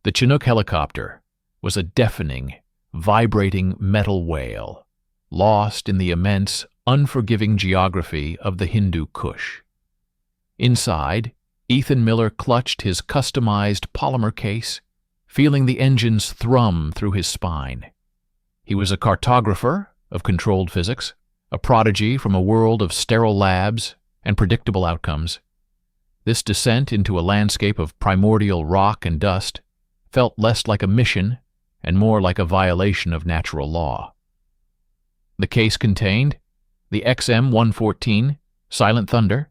The Chinook helicopter was a deafening, vibrating metal wail, lost in the immense, unforgiving geography of the Hindu Kush. Inside, Ethan Miller clutched his customized polymer case, feeling the engines thrum through his spine. He was a cartographer of controlled physics, a prodigy from a world of sterile labs and predictable outcomes. This descent into a landscape of primordial rock and dust felt less like a mission and more like a violation of natural law. The case contained the XM-114 Silent Thunder,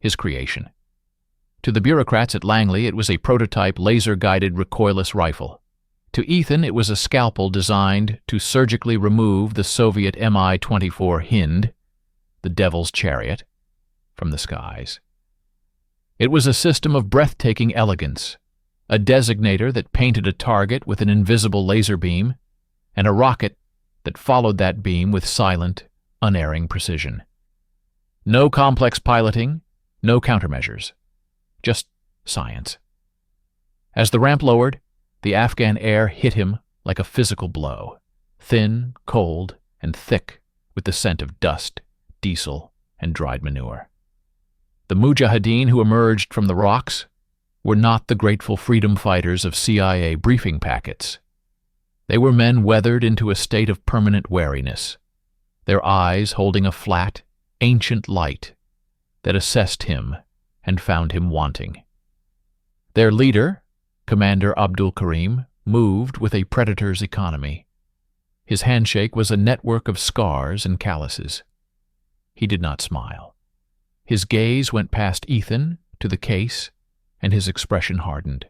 his creation. To the bureaucrats at Langley, it was a prototype laser-guided recoilless rifle. To Ethan, it was a scalpel designed to surgically remove the Soviet Mi-24 Hind, the Devil's Chariot, from the skies. It was a system of breathtaking elegance, a designator that painted a target with an invisible laser beam, and a rocket that followed that beam with silent, unerring precision. No complex piloting, no countermeasures. Just science. As the ramp lowered, the Afghan air hit him like a physical blow, thin, cold, and thick with the scent of dust, diesel, and dried manure. The mujahideen who emerged from the rocks were not the grateful freedom fighters of CIA briefing packets. They were men weathered into a state of permanent wariness, their eyes holding a flat, ancient light that assessed him and found him wanting. Their leader, Commander Abdul Karim, moved with a predator's economy. His handshake was a network of scars and calluses. He did not smile. His gaze went past Ethan to the case, and his expression hardened.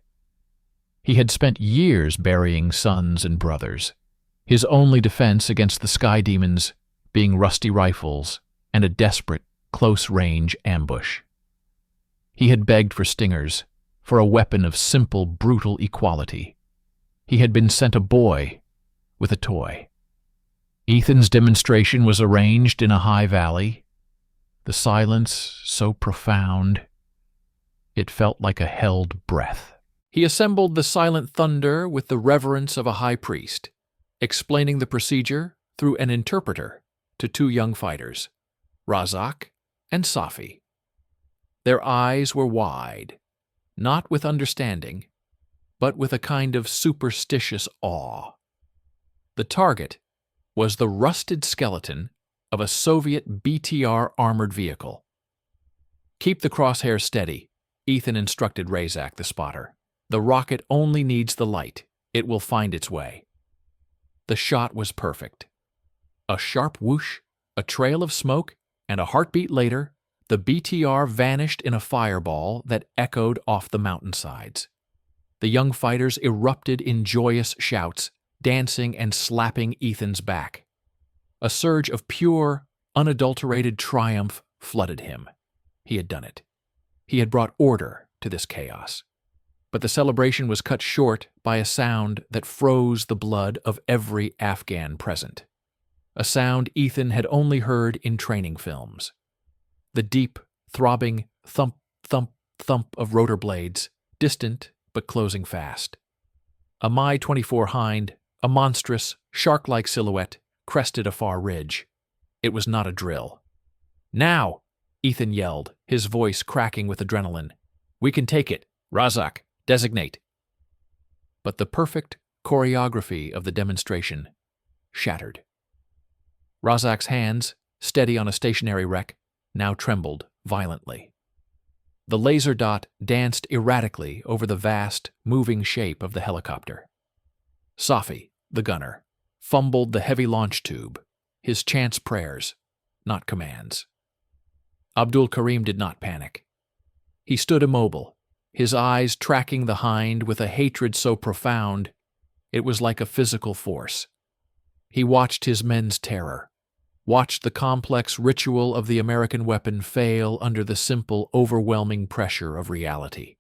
He had spent years burying sons and brothers, his only defense against the sky demons being rusty rifles and a desperate, close-range ambush. He had begged for stingers, for a weapon of simple, brutal equality. He had been sent a boy with a toy. Ethan's demonstration was arranged in a high valley, the silence so profound it felt like a held breath. He assembled the Silent Thunder with the reverence of a high priest, explaining the procedure through an interpreter to two young fighters, Razak and Safi. Their eyes were wide, not with understanding, but with a kind of superstitious awe. The target was the rusted skeleton of a Soviet BTR armored vehicle. "Keep the crosshairs steady," Ethan instructed Razak, the spotter. "The rocket only needs the light. It will find its way." The shot was perfect. A sharp whoosh, a trail of smoke, and a heartbeat later, the BTR vanished in a fireball that echoed off the mountainsides. The young fighters erupted in joyous shouts, dancing and slapping Ethan's back. A surge of pure, unadulterated triumph flooded him. He had done it. He had brought order to this chaos. But the celebration was cut short by a sound that froze the blood of every Afghan present. A sound Ethan had only heard in training films. The deep, throbbing thump, thump, thump of rotor blades, distant but closing fast. A Mi-24 Hind, a monstrous, shark-like silhouette, crested a far ridge. It was not a drill. "Now!" Ethan yelled, his voice cracking with adrenaline. "We can take it. Razak, designate." But the perfect choreography of the demonstration shattered. Razak's hands, steady on a stationary wreck, now trembled violently. The laser dot danced erratically over the vast, moving shape of the helicopter. Safi, the gunner, fumbled the heavy launch tube, his chance prayers, not commands. Abdul Karim did not panic. He stood immobile, his eyes tracking the Hind with a hatred so profound it was like a physical force. He watched his men's terror, watched the complex ritual of the American weapon fail under the simple, overwhelming pressure of reality.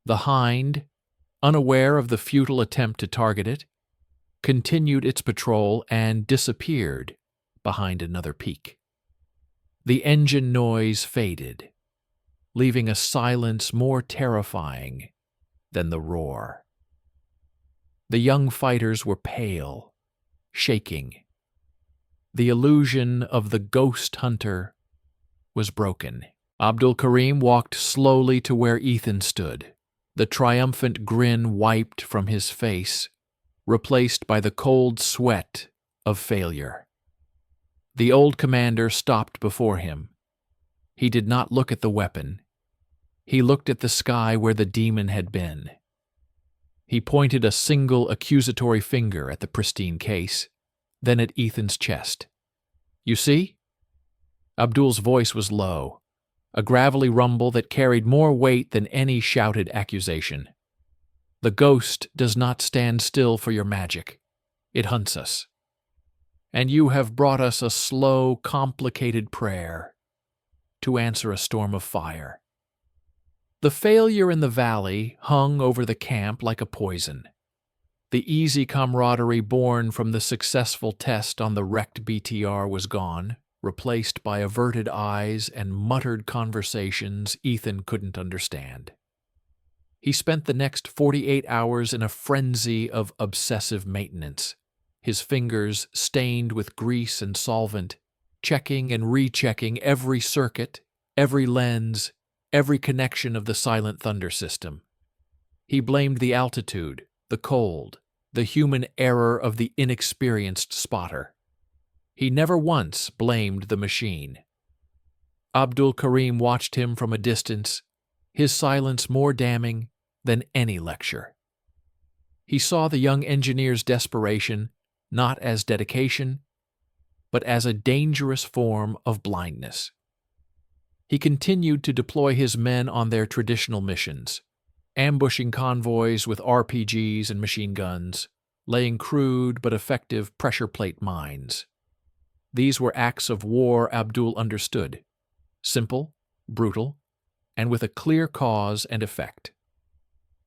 The Hind, unaware of the futile attempt to target it, continued its patrol and disappeared behind another peak. The engine noise faded, leaving a silence more terrifying than the roar. The young fighters were pale, shaking. The illusion of the ghost hunter was broken. Abdul Karim walked slowly to where Ethan stood, the triumphant grin wiped from his face, replaced by the cold sweat of failure. The old commander stopped before him. He did not look at the weapon. He looked at the sky where the demon had been. He pointed a single accusatory finger at the pristine case, then at Ethan's chest. "You see?" Abdul's voice was low, a gravelly rumble that carried more weight than any shouted accusation. "The ghost does not stand still for your magic. It hunts us. And you have brought us a slow, complicated prayer to answer a storm of fire." The failure in the valley hung over the camp like a poison. The easy camaraderie born from the successful test on the wrecked BTR was gone, replaced by averted eyes and muttered conversations Ethan couldn't understand. He spent the next 48 hours in a frenzy of obsessive maintenance, his fingers stained with grease and solvent, checking and rechecking every circuit, every lens, every connection of the silent thunder system. He blamed the altitude, the cold, the human error of the inexperienced spotter. He never once blamed the machine. Abdul Karim watched him from a distance, his silence more damning than any lecture. He saw the young engineer's desperation not as dedication, but as a dangerous form of blindness. He continued to deploy his men on their traditional missions, ambushing convoys with RPGs and machine guns, laying crude but effective pressure plate mines. These were acts of war Abdul understood, simple, brutal, and with a clear cause and effect.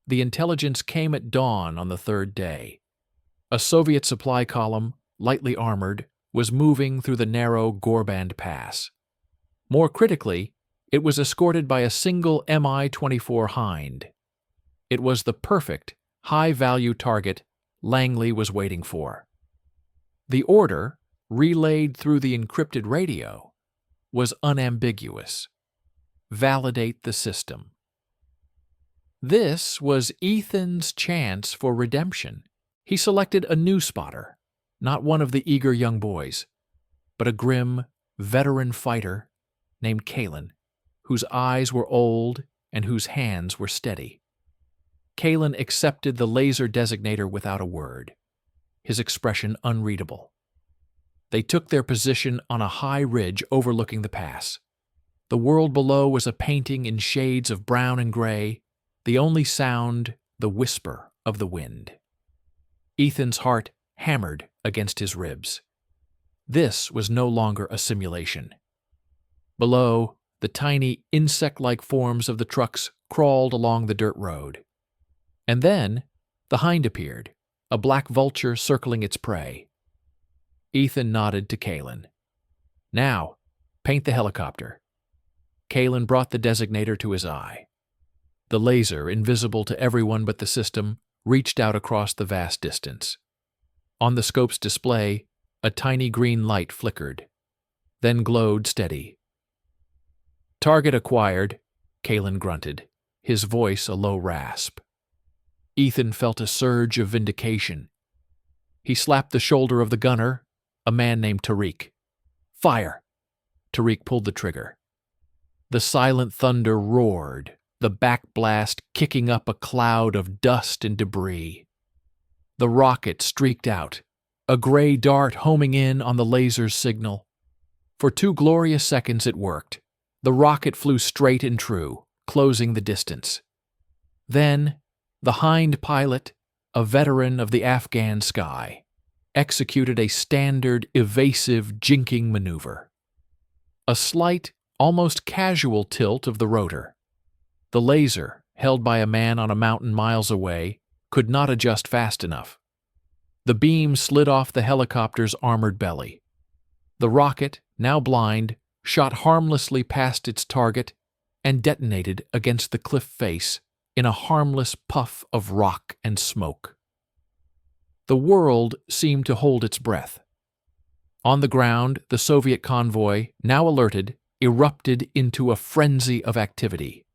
The intelligence came at dawn on the third day. A Soviet supply column, lightly armored, was moving through the narrow Gorband Pass. More critically, it was escorted by a single Mi-24 Hind. It was the perfect, high-value target Langley was waiting for. The order, relayed through the encrypted radio, was unambiguous. Validate the system. This was Ethan's chance for redemption. He selected a new spotter, not one of the eager young boys, but a grim, veteran fighter named Kalen, whose eyes were old and whose hands were steady. Kalen accepted the laser designator without a word, his expression unreadable. They took their position on a high ridge overlooking the pass. The world below was a painting in shades of brown and gray, the only sound the whisper of the wind. Ethan's heart hammered against his ribs. This was no longer a simulation. Below, the tiny insect-like forms of the trucks crawled along the dirt road. And then, the hind appeared, a black vulture circling its prey. Ethan nodded to Kalen. "Now, paint the helicopter." Kalen brought the designator to his eye. The laser, invisible to everyone but the system, reached out across the vast distance. On the scope's display, a tiny green light flickered, then glowed steady. "Target acquired," Kalen grunted, his voice a low rasp. Ethan felt a surge of vindication. He slapped the shoulder of the gunner, a man named Tariq. "Fire!" Tariq pulled the trigger. The silent thunder roared, the backblast kicking up a cloud of dust and debris. The rocket streaked out, a gray dart homing in on the laser's signal. For 2 glorious seconds it worked. The rocket flew straight and true, closing the distance. Then, the hind pilot, a veteran of the Afghan sky, executed a standard, evasive, jinking maneuver. A slight, almost casual tilt of the rotor. The laser, held by a man on a mountain miles away, could not adjust fast enough. The beam slid off the helicopter's armored belly. The rocket, now blind, shot harmlessly past its target and detonated against the cliff face in a harmless puff of rock and smoke. The world seemed to hold its breath. On the ground, the Soviet convoy, now alerted, erupted into a frenzy of activity.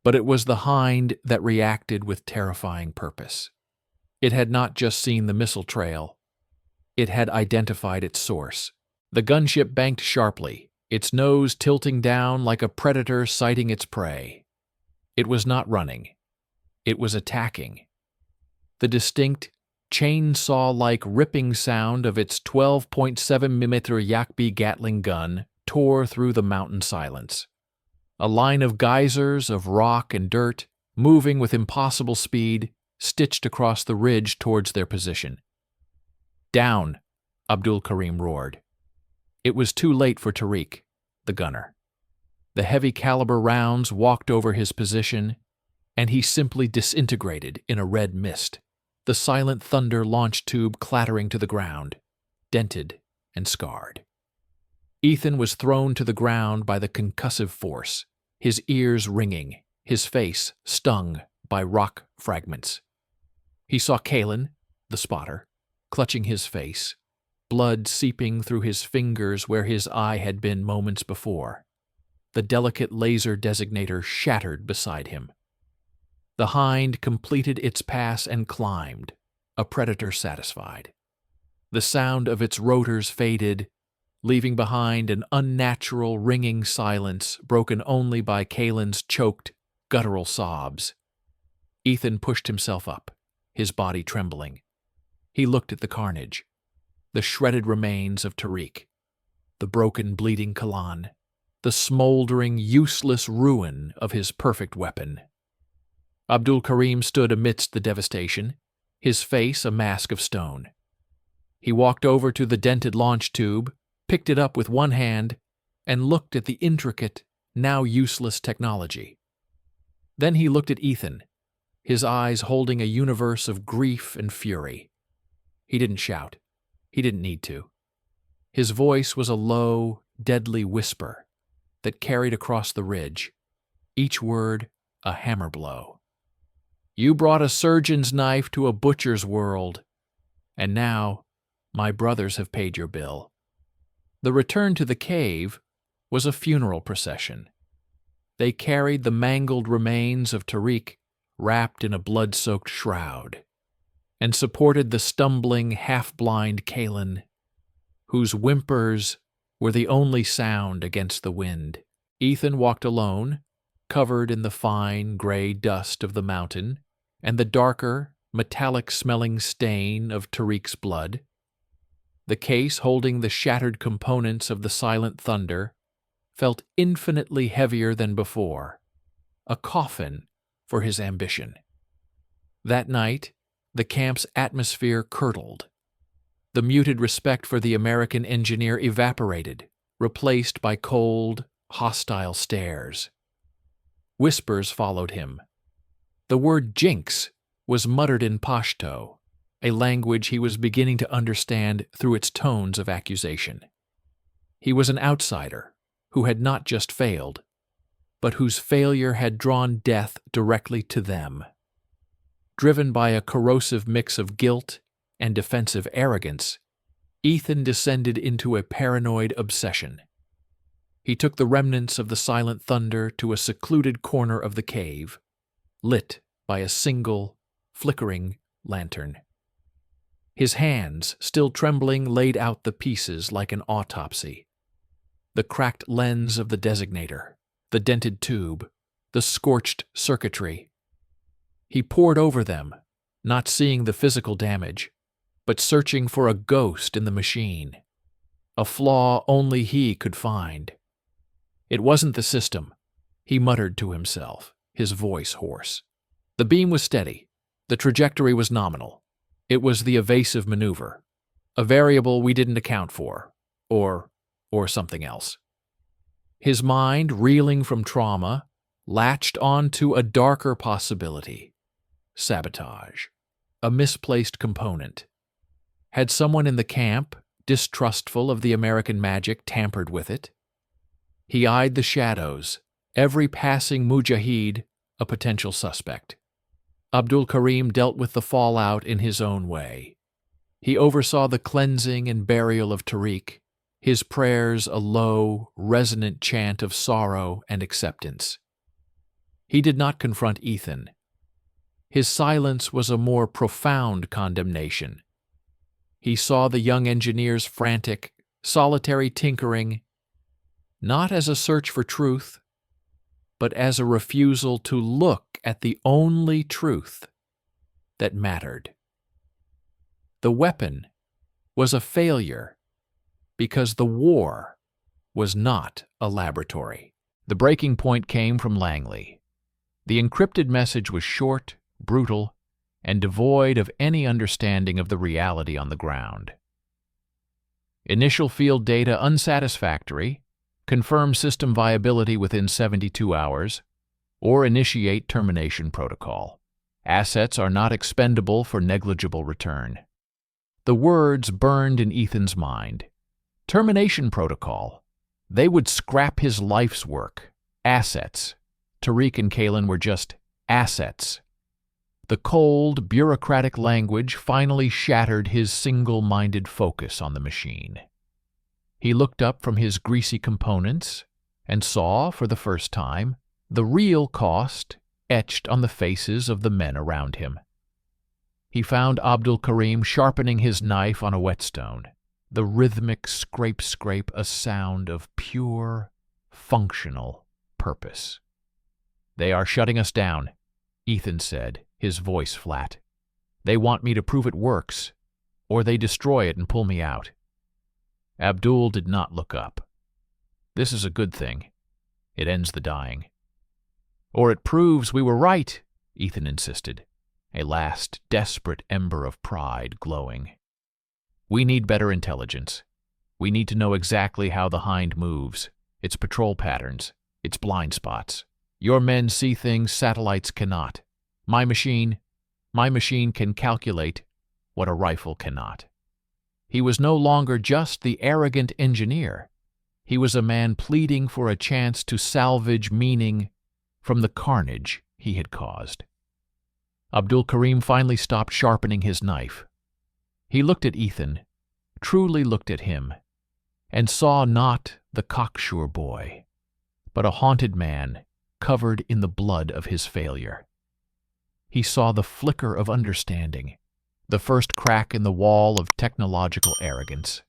But it was the Hind that reacted with terrifying purpose. It had not just seen the missile trail. It had identified its source. The gunship banked sharply, its nose tilting down like a predator sighting its prey. It was not running. It was attacking. The distinct, chainsaw-like ripping sound of its 12.7mm Yakbi Gatling gun tore through the mountain silence. A line of geysers of rock and dirt, moving with impossible speed, stitched across the ridge towards their position. "Down!" Abdul Karim roared. It was too late for Tariq, the gunner. The heavy-caliber rounds walked over his position, and he simply disintegrated in a red mist, the silent thunder launch tube clattering to the ground, dented and scarred. Ethan was thrown to the ground by the concussive force, his ears ringing, his face stung by rock fragments. He saw Kalen, the spotter, clutching his face, blood seeping through his fingers where his eye had been moments before. The delicate laser designator shattered beside him. The Hind completed its pass and climbed, a predator satisfied. The sound of its rotors faded, leaving behind an unnatural ringing silence broken only by Kalen's choked, guttural sobs. Ethan pushed himself up, his body trembling. He looked at the carnage, the shredded remains of Tariq, the broken, bleeding Kalan, the smoldering, useless ruin of his perfect weapon. Abdul Karim stood amidst the devastation, his face a mask of stone. He walked over to the dented launch tube, picked it up with one hand, and looked at the intricate, now useless technology. Then he looked at Ethan, his eyes holding a universe of grief and fury. He didn't shout. He didn't need to. His voice was a low, deadly whisper that carried across the ridge, each word a hammer blow. "You brought a surgeon's knife to a butcher's world, and now my brothers have paid your bill." The return to the cave was a funeral procession. They carried the mangled remains of Tariq wrapped in a blood-soaked shroud, and supported the stumbling, half-blind Kalen, whose whimpers were the only sound against the wind. Ethan walked alone, covered in the fine, gray dust of the mountain and the darker, metallic-smelling stain of Tariq's blood. The case holding the shattered components of the silent thunder felt infinitely heavier than before, a coffin for his ambition. That night, the camp's atmosphere curdled. The muted respect for the American engineer evaporated, replaced by cold, hostile stares. Whispers followed him. The word jinx was muttered in Pashto, a language he was beginning to understand through its tones of accusation. He was an outsider who had not just failed, but whose failure had drawn death directly to them. Driven by a corrosive mix of guilt and defensive arrogance, Ethan descended into a paranoid obsession. He took the remnants of the silent thunder to a secluded corner of the cave, lit by a single, flickering lantern. His hands, still trembling, laid out the pieces like an autopsy. The cracked lens of the designator, the dented tube, the scorched circuitry. He pored over them, not seeing the physical damage, but searching for a ghost in the machine, a flaw only he could find. It wasn't the system, he muttered to himself, his voice hoarse. The beam was steady, the trajectory was nominal. It was the evasive maneuver, a variable we didn't account for, or something else. His mind, reeling from trauma, latched onto a darker possibility: sabotage, a misplaced component. Had someone in the camp, distrustful of the American magic, tampered with it? He eyed the shadows, every passing mujahid a potential suspect. Abdul Karim dealt with the fallout in his own way, He oversaw the cleansing and burial of Tariq, his prayers a low, resonant chant of sorrow and acceptance. He did not confront Ethan. His silence was a more profound condemnation. He saw the young engineer's frantic, solitary tinkering, not as a search for truth, but as a refusal to look at the only truth that mattered. The weapon was a failure because the war was not a laboratory. The breaking point came from Langley. The encrypted message was short, brutal, and devoid of any understanding of the reality on the ground. Initial field data unsatisfactory. Confirm system viability within 72 hours, or initiate termination protocol. Assets are not expendable for negligible return. The words burned in Ethan's mind. Termination protocol. They would scrap his life's work. Assets. Tariq and Kalen were just assets. The cold, bureaucratic language finally shattered his single-minded focus on the machine. He looked up from his greasy components and saw, for the first time, the real cost etched on the faces of the men around him. He found Abdul Karim sharpening his knife on a whetstone, the rhythmic scrape, a sound of pure, functional purpose. "They are shutting us down," Ethan said, his voice flat. "They want me to prove it works, or they destroy it and pull me out." Abdul did not look up. "This is a good thing. It ends the dying." "Or it proves we were right," Ethan insisted, a last desperate ember of pride glowing. "We need better intelligence. We need to know exactly how the Hind moves, its patrol patterns, its blind spots. Your men see things satellites cannot. My machine can calculate what a rifle cannot." He was no longer just the arrogant engineer. He was a man pleading for a chance to salvage meaning from the carnage he had caused. Abdul Karim finally stopped sharpening his knife. He looked at Ethan, truly looked at him, and saw not the cocksure boy, but a haunted man covered in the blood of his failure. He saw the flicker of understanding, the first crack in the wall of technological arrogance.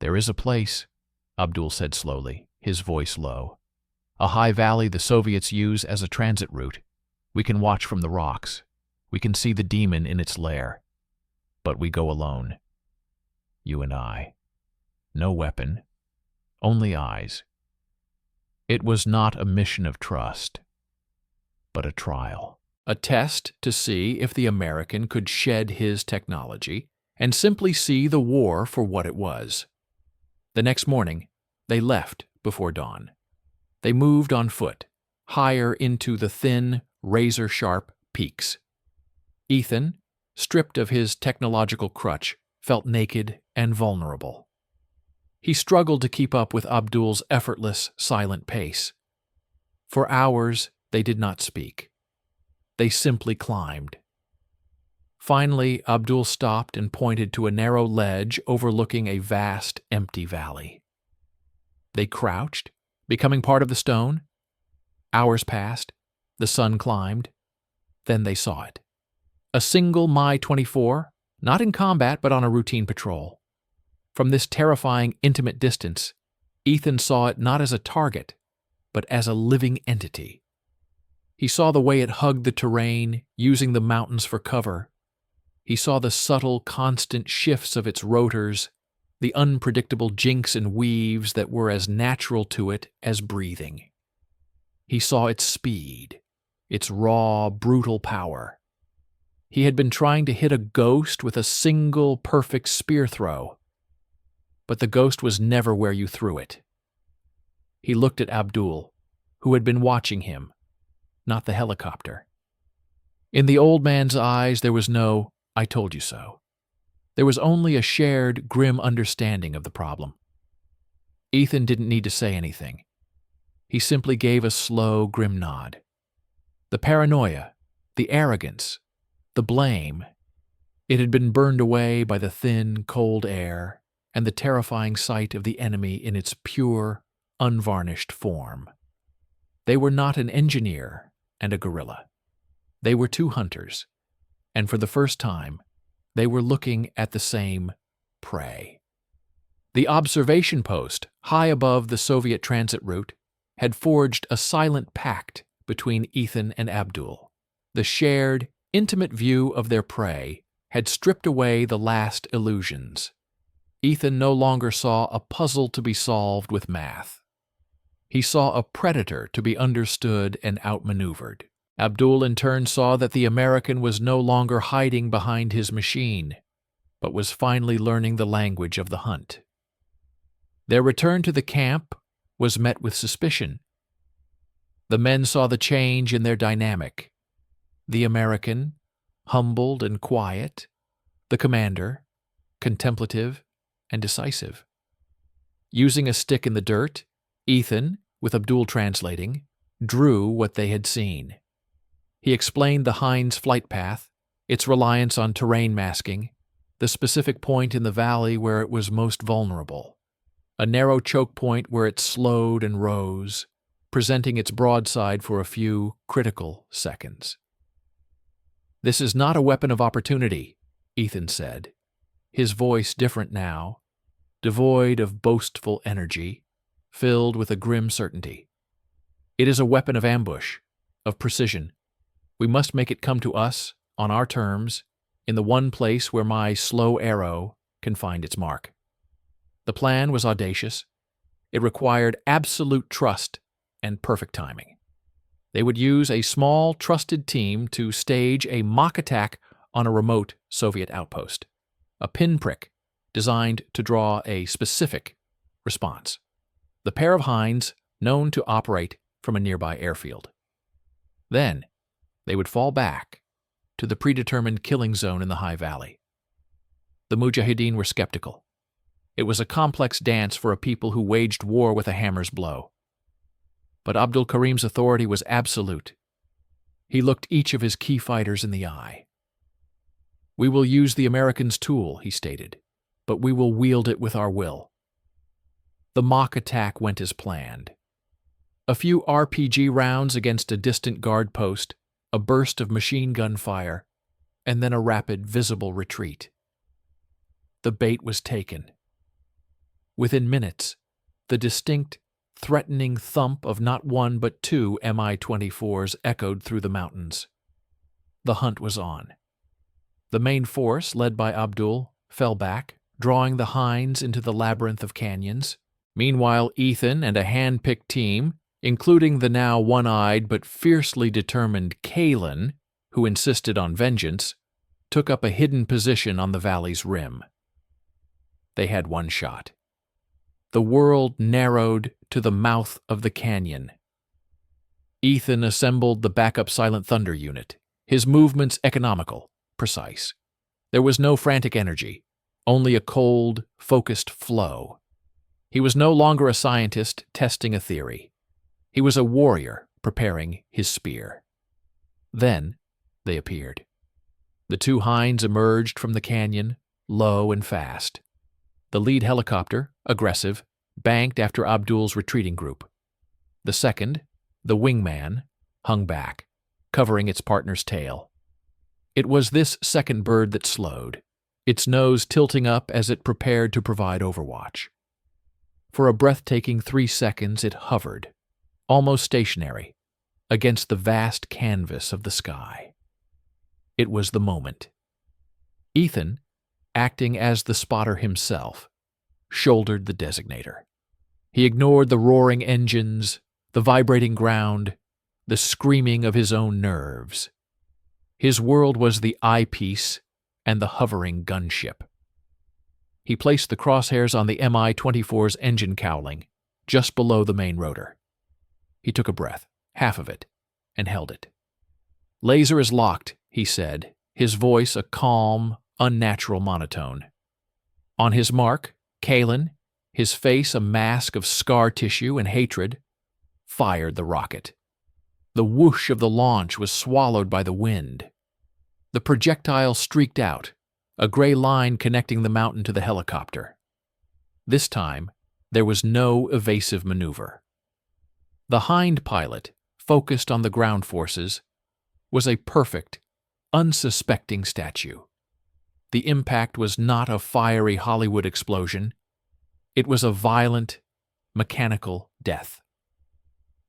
"There is a place," Abdul said slowly, his voice low. "A high valley the Soviets use as a transit route. We can watch from the rocks. We can see the demon in its lair. But we go alone. You and I. No weapon. Only eyes." It was not a mission of trust, but a trial. A test to see if the American could shed his technology and simply see the war for what it was. The next morning, they left before dawn. They moved on foot, higher into the thin, razor-sharp peaks. Ethan, stripped of his technological crutch, felt naked and vulnerable. He struggled to keep up with Abdul's effortless, silent pace. For hours, they did not speak. They simply climbed. Finally, Abdul stopped and pointed to a narrow ledge overlooking a vast, empty valley. They crouched, becoming part of the stone. Hours passed. The sun climbed. Then they saw it. A single Mi-24, not in combat but on a routine patrol. From this terrifying, intimate distance, Ethan saw it not as a target, but as a living entity. He saw the way it hugged the terrain, using the mountains for cover. He saw the subtle, constant shifts of its rotors, the unpredictable jinks and weaves that were as natural to it as breathing. He saw its speed, its raw, brutal power. He had been trying to hit a ghost with a single, perfect spear throw, but the ghost was never where you threw it. He looked at Abdul, who had been watching him, not the helicopter. In the old man's eyes there was no, "I told you so." There was only a shared, grim understanding of the problem. Ethan didn't need to say anything. He simply gave a slow, grim nod. The paranoia, the arrogance, the blame, It had been burned away by the thin, cold air and the terrifying sight of the enemy in its pure, unvarnished form. They were not an engineer and a guerrilla. They were two hunters, and for the first time, they were looking at the same prey. The observation post, high above the Soviet transit route, had forged a silent pact between Ethan and Abdul. The shared, intimate view of their prey had stripped away the last illusions. Ethan no longer saw a puzzle to be solved with math. He saw a predator to be understood and outmaneuvered. Abdul in turn saw that the American was no longer hiding behind his machine, but was finally learning the language of the hunt. Their return to the camp was met with suspicion. The men saw the change in their dynamic. The American, humbled and quiet; the commander, contemplative and decisive. Using a stick in the dirt, Ethan, with Abdul translating, drew what they had seen. He explained the hind's flight path, its reliance on terrain masking, the specific point in the valley where it was most vulnerable, a narrow choke point where it slowed and rose, presenting its broadside for a few critical seconds. "This is not a weapon of opportunity," Ethan said, his voice different now, devoid of boastful energy, filled with a grim certainty. "It is a weapon of ambush, of precision. We must make it come to us, on our terms, in the one place where my slow arrow can find its mark." The plan was audacious. It required absolute trust and perfect timing. They would use a small, trusted team to stage a mock attack on a remote Soviet outpost, a pinprick designed to draw a specific response. The pair of hinds known to operate from a nearby airfield. Then, they would fall back to the predetermined killing zone in the high valley. The mujahideen were skeptical. It was a complex dance for a people who waged war with a hammer's blow. But Abdul Karim's authority was absolute. He looked each of his key fighters in the eye. "We will use the Americans' tool," he stated, "but we will wield it with our will." The mock attack went as planned. A few RPG rounds against a distant guard post, a burst of machine gun fire, and then a rapid, visible retreat. The bait was taken. Within minutes, the distinct, threatening thump of not one but two Mi-24s echoed through the mountains. The hunt was on. The main force, led by Abdul, fell back, drawing the hinds into the labyrinth of canyons. Meanwhile, Ethan and a hand-picked team, including the now one-eyed but fiercely determined Kalen, who insisted on vengeance, took up a hidden position on the valley's rim. They had one shot. The world narrowed to the mouth of the canyon. Ethan assembled the backup Silent Thunder unit, his movements economical, precise. There was no frantic energy, only a cold, focused flow. He was no longer a scientist testing a theory. He was a warrior preparing his spear. Then they appeared. The two hinds emerged from the canyon, low and fast. The lead helicopter, aggressive, banked after Abdul's retreating group. The second, the wingman, hung back, covering its partner's tail. It was this second bird that slowed, its nose tilting up as it prepared to provide overwatch. For a breathtaking 3 seconds it hovered, almost stationary, against the vast canvas of the sky. It was the moment. Ethan, acting as the spotter himself, shouldered the designator. He ignored the roaring engines, the vibrating ground, the screaming of his own nerves. His world was the eyepiece and the hovering gunship. He placed the crosshairs on the Mi-24's engine cowling, just below the main rotor. He took a breath, half of it, and held it. "Laser is locked," he said, his voice a calm, unnatural monotone. On his mark, Kalen, his face a mask of scar tissue and hatred, fired the rocket. The whoosh of the launch was swallowed by the wind. The projectile streaked out, a gray line connecting the mountain to the helicopter. This time, there was no evasive maneuver. The hind pilot, focused on the ground forces, was a perfect, unsuspecting statue. The impact was not a fiery Hollywood explosion. It was a violent, mechanical death.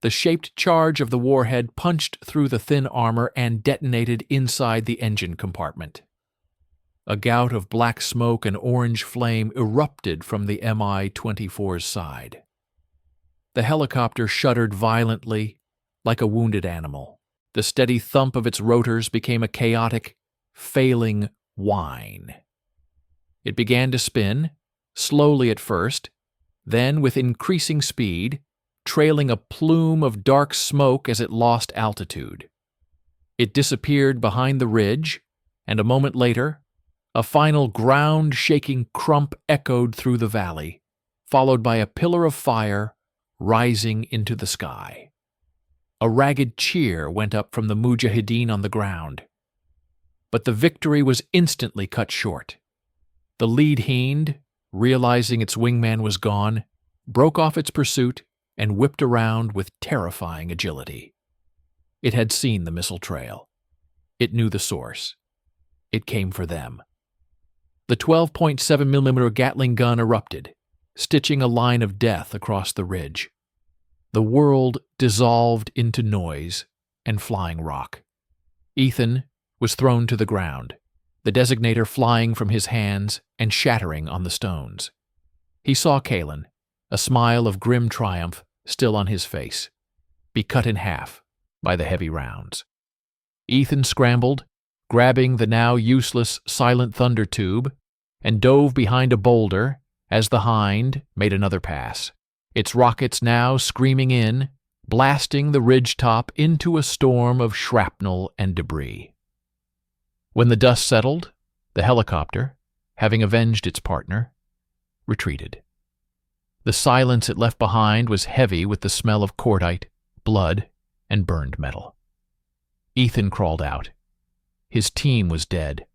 The shaped charge of the warhead punched through the thin armor and detonated inside the engine compartment. A gout of black smoke and orange flame erupted from the Mi-24's side. The helicopter shuddered violently, like a wounded animal. The steady thump of its rotors became a chaotic, failing whine. It began to spin, slowly at first, then with increasing speed, trailing a plume of dark smoke as it lost altitude. It disappeared behind the ridge, and a moment later, a final ground-shaking crump echoed through the valley, followed by a pillar of fire rising into the sky. A ragged cheer went up from the mujahideen on the ground. But the victory was instantly cut short. The lead Hind, realizing its wingman was gone, broke off its pursuit and whipped around with terrifying agility. It had seen the missile trail. It knew the source. It came for them. The 12.7mm Gatling gun erupted, stitching a line of death across the ridge. The world dissolved into noise and flying rock. Ethan was thrown to the ground, the designator flying from his hands and shattering on the stones. He saw Kalen, a smile of grim triumph still on his face, be cut in half by the heavy rounds. Ethan scrambled, grabbing the now useless silent thunder tube, and dove behind a boulder as the Hind made another pass, its rockets now screaming in, blasting the ridge top into a storm of shrapnel and debris. When the dust settled, the helicopter, having avenged its partner, retreated. The silence it left behind was heavy with the smell of cordite, blood, and burned metal. Ethan crawled out. His team was dead.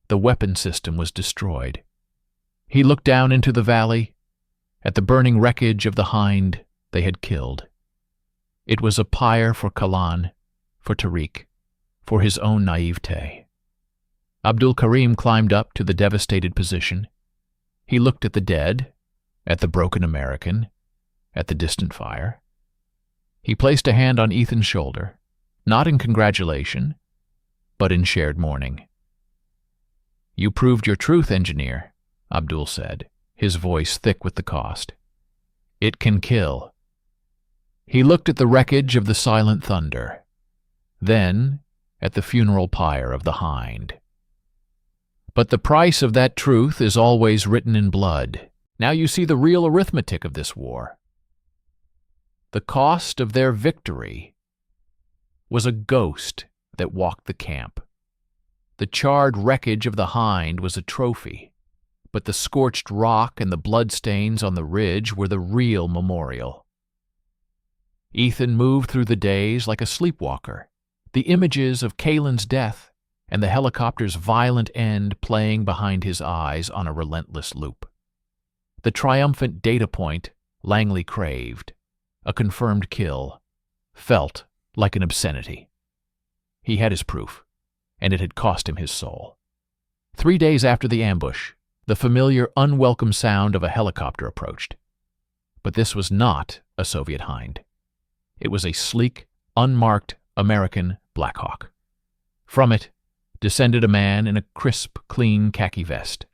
The weapon system was destroyed. He looked down into the valley, at the burning wreckage of the Hind they had killed. It was a pyre for Kalan, for Tariq, for his own naivete. Abdul Karim climbed up to the devastated position. He looked at the dead, at the broken American, at the distant fire. He placed a hand on Ethan's shoulder, not in congratulation, but in shared mourning. "You proved your truth, engineer," Abdul said, his voice thick with the cost. "It can kill." He looked at the wreckage of the silent thunder, then at the funeral pyre of the Hind. "But the price of that truth is always written in blood. Now you see the real arithmetic of this war. The cost of their victory was a ghost that walked the camp. The charred wreckage of the Hind was a trophy, but the scorched rock and the bloodstains on the ridge were the real memorial. Ethan moved through the days like a sleepwalker, the images of Kalen's death and the helicopter's violent end playing behind his eyes on a relentless loop. The triumphant data point Langley craved, a confirmed kill, felt like an obscenity. He had his proof, and it had cost him his soul. 3 days after the ambush, the familiar, unwelcome sound of a helicopter approached. But this was not a Soviet Hind. It was a sleek, unmarked American Black Hawk. From it descended a man in a crisp, clean khaki vest,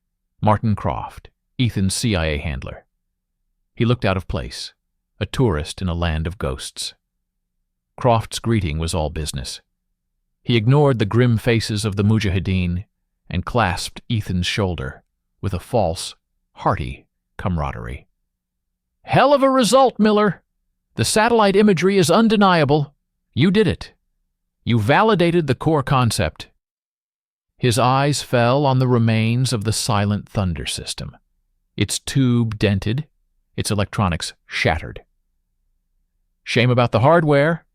Martin Croft, Ethan's CIA handler. He looked out of place, a tourist in a land of ghosts. Croft's greeting was all business. He ignored the grim faces of the mujahideen and clasped Ethan's shoulder with a false, hearty camaraderie. "Hell of a result, Miller! The satellite imagery is undeniable. You did it. You validated the core concept." His eyes fell on the remains of the silent thunder system, its tube dented, its electronics shattered. "Shame about the hardware.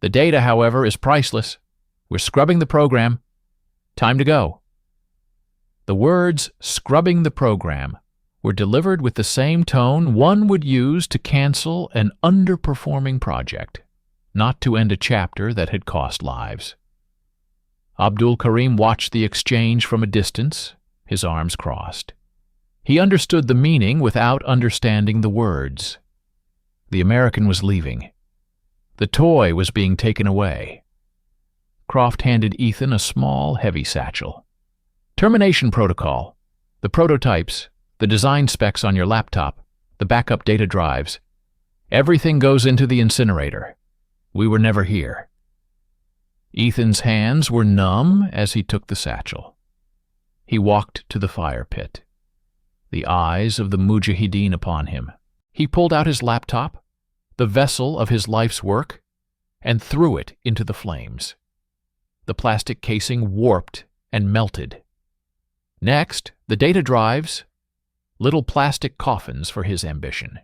The data, however, is priceless. We're scrubbing the program. Time to go." The words "scrubbing the program" were delivered with the same tone one would use to cancel an underperforming project, not to end a chapter that had cost lives. Abdul Karim watched the exchange from a distance, his arms crossed. He understood the meaning without understanding the words. The American was leaving. The toy was being taken away. Croft handed Ethan a small, heavy satchel. "Termination protocol. The prototypes, the design specs on your laptop, the backup data drives. Everything goes into the incinerator. We were never here." Ethan's hands were numb as he took the satchel. He walked to the fire pit. The eyes of the mujahideen upon him. He pulled out his laptop, the vessel of his life's work, and threw it into the flames. The plastic casing warped and melted. Next, the data drives, little plastic coffins for his ambition.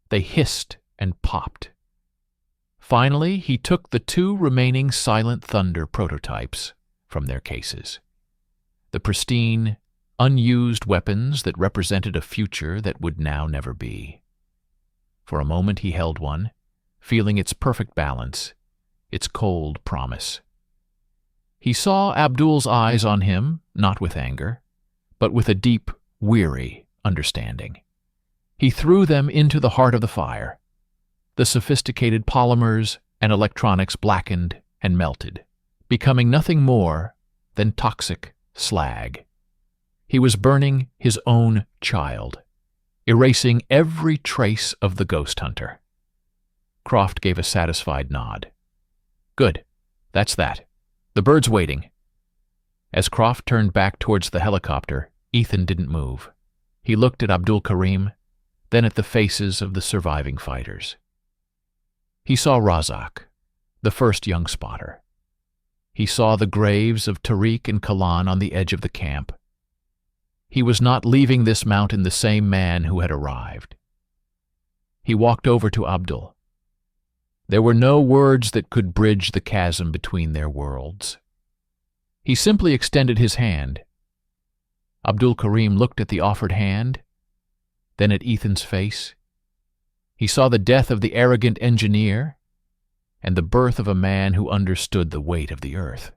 They hissed and popped. Finally, he took the 2 remaining Silent Thunder prototypes from their cases. The pristine, unused weapons that represented a future that would now never be. For a moment he held one, feeling its perfect balance, its cold promise. He saw Abdul's eyes on him, not with anger, but with a deep, weary understanding. He threw them into the heart of the fire. The sophisticated polymers and electronics blackened and melted, becoming nothing more than toxic slag. He was burning his own child, erasing every trace of the ghost hunter. Croft gave a satisfied nod. "Good. That's that. The bird's waiting." As Croft turned back towards the helicopter, Ethan didn't move. He looked at Abdul Karim, then at the faces of the surviving fighters. He saw Razak, the first young spotter. He saw the graves of Tariq and Kalan on the edge of the camp. He was not leaving this mountain the same man who had arrived. He walked over to Abdul. There were no words that could bridge the chasm between their worlds. He simply extended his hand. Abdul Karim looked at the offered hand, then at Ethan's face. He saw the death of the arrogant engineer and the birth of a man who understood the weight of the earth.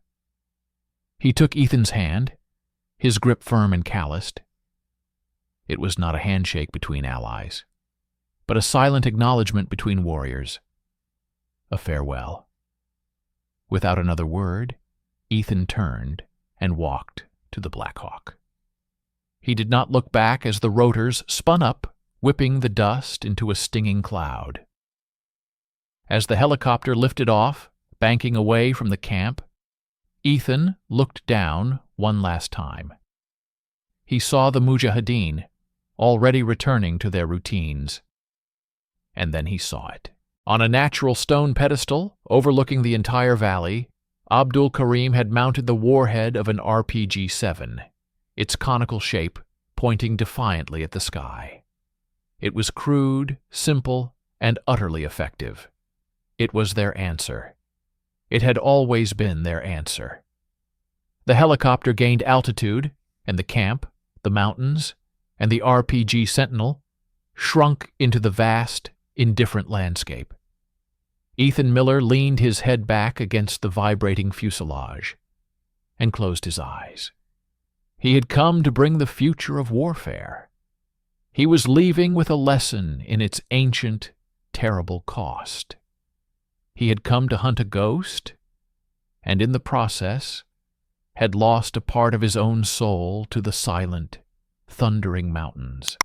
He took Ethan's hand, his grip firm and calloused. It was not a handshake between allies, but a silent acknowledgement between warriors. A farewell. Without another word, Ethan turned and walked to the Black Hawk. He did not look back as the rotors spun up, whipping the dust into a stinging cloud. As the helicopter lifted off, banking away from the camp, Ethan looked down one last time. He saw the mujahideen, already returning to their routines. And then he saw it. On a natural stone pedestal, overlooking the entire valley, Abdul Karim had mounted the warhead of an RPG-7, its conical shape pointing defiantly at the sky. It was crude, simple, and utterly effective. It was their answer. It had always been their answer. The helicopter gained altitude, and the camp, the mountains, and the RPG Sentinel shrunk into the vast, indifferent landscape. Ethan Miller leaned his head back against the vibrating fuselage and closed his eyes. He had come to bring the future of warfare. He was leaving with a lesson in its ancient, terrible cost. He had come to hunt a ghost, and in the process had lost a part of his own soul to the silent, thundering mountains.